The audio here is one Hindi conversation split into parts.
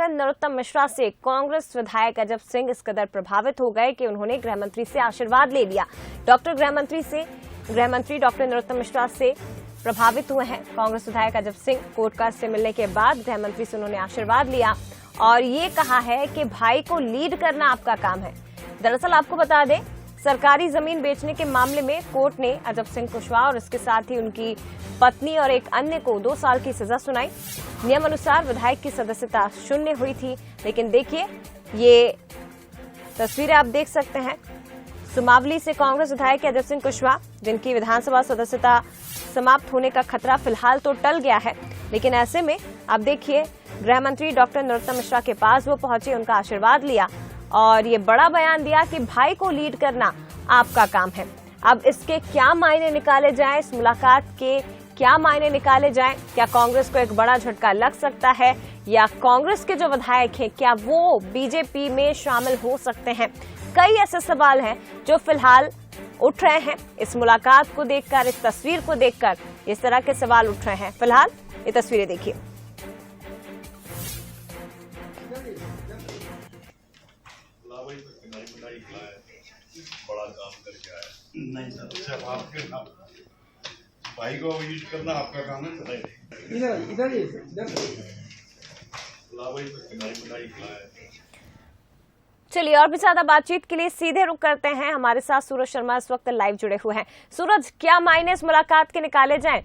डॉक्टर नरोत्तम मिश्रा से कांग्रेस विधायक अजब सिंह इस कदर प्रभावित हो गए कि उन्होंने गृहमंत्री से आशीर्वाद ले लिया। गृहमंत्री डॉक्टर नरोत्तम मिश्रा से प्रभावित हुए हैं। कांग्रेस विधायक अजब सिंह कोटका से मिलने के बाद गृहमंत्री से उन्होंने आशीर्वाद लिया और ये कहा है कि भाई को लीड करना आपका काम है। दरअसल आपको बता दें, सरकारी जमीन बेचने के मामले में कोर्ट ने अजब सिंह कुशवाहा और इसके साथ ही उनकी पत्नी और एक अन्य को 2 साल की सजा सुनाई। नियम अनुसार विधायक की सदस्यता शून्य हुई थी, लेकिन देखिए ये तस्वीरें आप देख सकते हैं। सुमावली से कांग्रेस विधायक अजब सिंह कुशवाहा, जिनकी विधानसभा सदस्यता समाप्त होने का खतरा फिलहाल तो टल गया है, लेकिन ऐसे में आप देखिए गृह मंत्री डॉक्टर नरोत्तम मिश्रा के पास वो पहुंचे, उनका आशीर्वाद लिया और ये बड़ा बयान दिया कि भाई को लीड करना आपका काम है। अब इसके क्या मायने निकाले जाएं, इस मुलाकात के क्या मायने निकाले जाएं? क्या कांग्रेस को एक बड़ा झटका लग सकता है या कांग्रेस के जो विधायक हैं क्या वो बीजेपी में शामिल हो सकते हैं? कई ऐसे सवाल हैं जो फिलहाल उठ रहे हैं। इस मुलाकात को देखकर, इस तस्वीर को देखकर इस तरह के सवाल उठ रहे हैं। फिलहाल ये तस्वीरें देखिए। बड़ा काम करके आया नहीं सर, आपके भाई को यूज करना आपका काम है। चलिए और भी ज्यादा बातचीत के लिए सीधे रुक करते हैं। हमारे साथ सूरज शर्मा इस वक्त लाइव जुड़े हुए हैं। सूरज, क्या मायने इस मुलाकात के निकाले जाएं?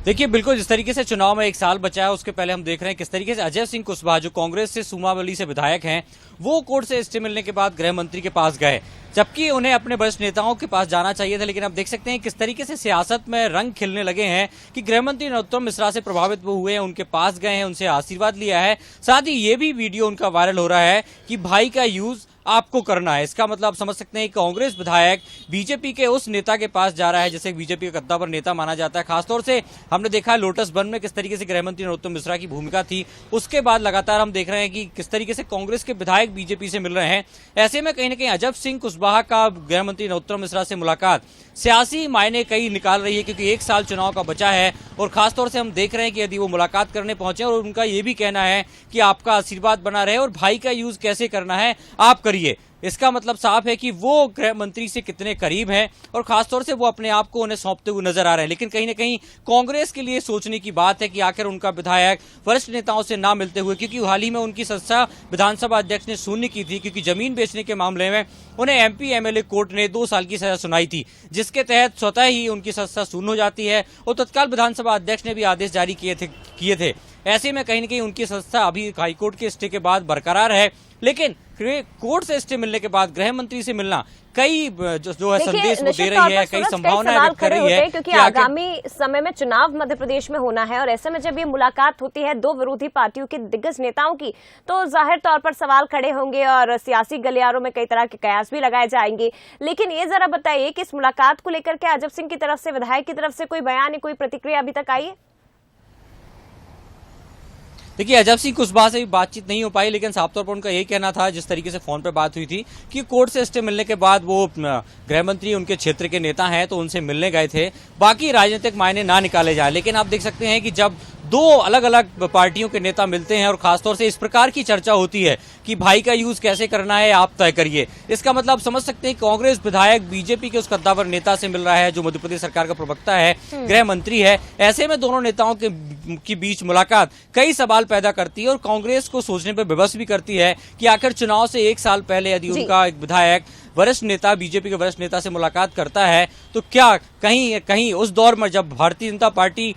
देखिए, बिल्कुल जिस तरीके से चुनाव में 1 साल बचा है, उसके पहले हम देख रहे हैं किस तरीके से अजय सिंह कुशवाहा जो कांग्रेस से सुमावली से विधायक हैं, वो कोर्ट से स्टे मिलने के बाद गृह मंत्री के पास गए, जबकि उन्हें अपने वरिष्ठ नेताओं के पास जाना चाहिए था। लेकिन अब देख सकते हैं किस तरीके से सियासत में रंग खिलने लगे हैं कि गृह मंत्री नरोत्तम मिश्रा से प्रभावित हुए हैं, उनके पास गए हैं, उनसे आशीर्वाद लिया है। साथ ही ये भी वीडियो उनका वायरल हो रहा है कि भाई का यूज आपको करना है। इसका मतलब आप समझ सकते हैं कांग्रेस विधायक बीजेपी के उस नेता के पास जा रहा है जैसे बीजेपी का कद्दावर नेता माना जाता है। खासतौर से हमने देखा लोटस वन में किस तरीके से गृहमंत्री नरोत्तम मिश्रा की भूमिका थी। उसके बाद लगातार हम देख रहे हैं कि किस तरीके से कांग्रेस के विधायक बीजेपी से मिल रहे हैं। ऐसे में कहीं न कहीं अजब सिंह कुशवाहा का गृहमंत्री नरोत्तम मिश्रा से मुलाकात सियासी मायने कई निकाल रही है, क्योंकि 1 साल चुनाव का बचा है और खासतौर से हम देख रहे हैं कि यदि वो मुलाकात करने पहुंचे और उनका ये भी कहना है कि आपका आशीर्वाद बना रहे और भाई का यूज कैसे करना है आप करिए, इसका मतलब साफ है कि वो गृह मंत्री से कितने करीब हैं और खासतौर से वो अपने आप को उन्हें सौंपते हुए नजर आ रहे हैं। लेकिन कहीं न कहीं कांग्रेस के लिए सोचने की बात है कि आखिर उनका विधायक वरिष्ठ नेताओं से ना मिलते हुए, क्योंकि हाल ही में उनकी सजा विधानसभा अध्यक्ष ने शून्य की थी, क्योंकि जमीन बेचने के मामले में उन्हें एमपी एमएलए कोर्ट ने 2 साल की सजा सुनाई थी, जिसके तहत स्वतः ही उनकी सजा शून्य हो जाती है और तत्काल विधानसभा अध्यक्ष ने भी आदेश जारी किए थे। ऐसे में कहीं न कहीं उनकी सजा अभी हाईकोर्ट के स्टे के बाद बरकरार है। लेकिन कोर्ट से स्टे मिलने के बाद गृह मंत्री से मिलना कई जो है संदेश वो दे रही है, कई संभावनाएं व्यक्त कर रही है, क्योंकि आगामी समय में चुनाव मध्य प्रदेश में होना है और ऐसे में जब ये मुलाकात होती है 2 विरोधी पार्टियों के दिग्गज नेताओं की, तो जाहिर तौर पर सवाल खड़े होंगे और सियासी गलियारों में कई तरह के कयास भी लगाए जाएंगे। लेकिन ये जरा बताइए कि इस मुलाकात को लेकर के अजब सिंह की तरफ से, विधायक की तरफ से कोई बयान या कोई प्रतिक्रिया अभी तक आई है? देखिए, अजब सिंह कुशवाहा से भी बातचीत नहीं हो पाई, लेकिन साफ तौर पर उनका यही कहना था, जिस तरीके से फोन पर बात हुई थी, कि कोर्ट से स्टे मिलने के बाद वो गृह मंत्री उनके क्षेत्र के नेता हैं तो उनसे मिलने गए थे, बाकी राजनीतिक मायने ना निकाले जाए। लेकिन आप देख सकते हैं कि जब 2 अलग अलग पार्टियों के नेता मिलते हैं और खासतौर से इस प्रकार की चर्चा होती है कि भाई का यूज कैसे करना है आप तय करिए, इसका मतलब समझ सकते हैं कांग्रेस विधायक बीजेपी के उस कद्दावर नेता से मिल रहा है जो मध्य प्रदेश सरकार का प्रवक्ता है, गृह मंत्री है। ऐसे में दोनों नेताओं के बीच मुलाकात कई सवाल पैदा करती है और कांग्रेस को सोचने पर विवश भी करती है कि आखिर चुनाव से 1 साल पहले यदि उनका एक विधायक वरिष्ठ नेता, बीजेपी के वरिष्ठ नेता से मुलाकात करता है तो क्या कहीं उस दौर में जब भारतीय जनता पार्टी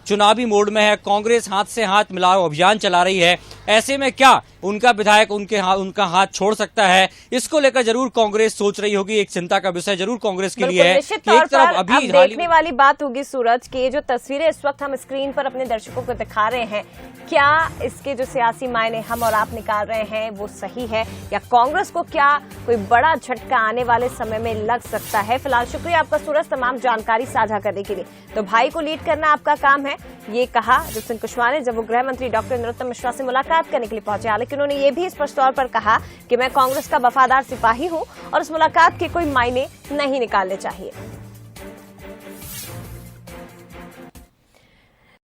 चुनावी मोड में है, कांग्रेस हाथ से हाथ मिलाओ अभियान चला रही है, ऐसे में क्या उनका विधायक उनका हाथ छोड़ सकता है? इसको लेकर जरूर कांग्रेस सोच रही होगी, एक चिंता का विषय जरूर कांग्रेस के लिए है। निश्चित तौर पर अब देखने वाली बात होगी सूरज की जो तस्वीरें इस वक्त हम स्क्रीन पर अपने दर्शकों को दिखा रहे हैं, क्या इसके जो सियासी मायने हम और आप निकाल रहे हैं वो सही है या कांग्रेस को क्या कोई बड़ा झटका आने वाले समय में लग सकता है? फिलहाल शुक्रिया आपका सूरज तमाम जानकारी साझा करने के लिए। तो भाई को लीड करना आपका काम है, ये कहा अजब सिंह कुशवाहा ने जब वो गृह मंत्री डॉक्टर नरोत्तम मिश्रा से मुलाकात करने के लिए पहुंचे। हालांकि उन्होंने ये भी स्पष्ट तौर पर कहा कि मैं कांग्रेस का वफादार सिपाही हूं और इस मुलाकात के कोई मायने नहीं निकालने चाहिए।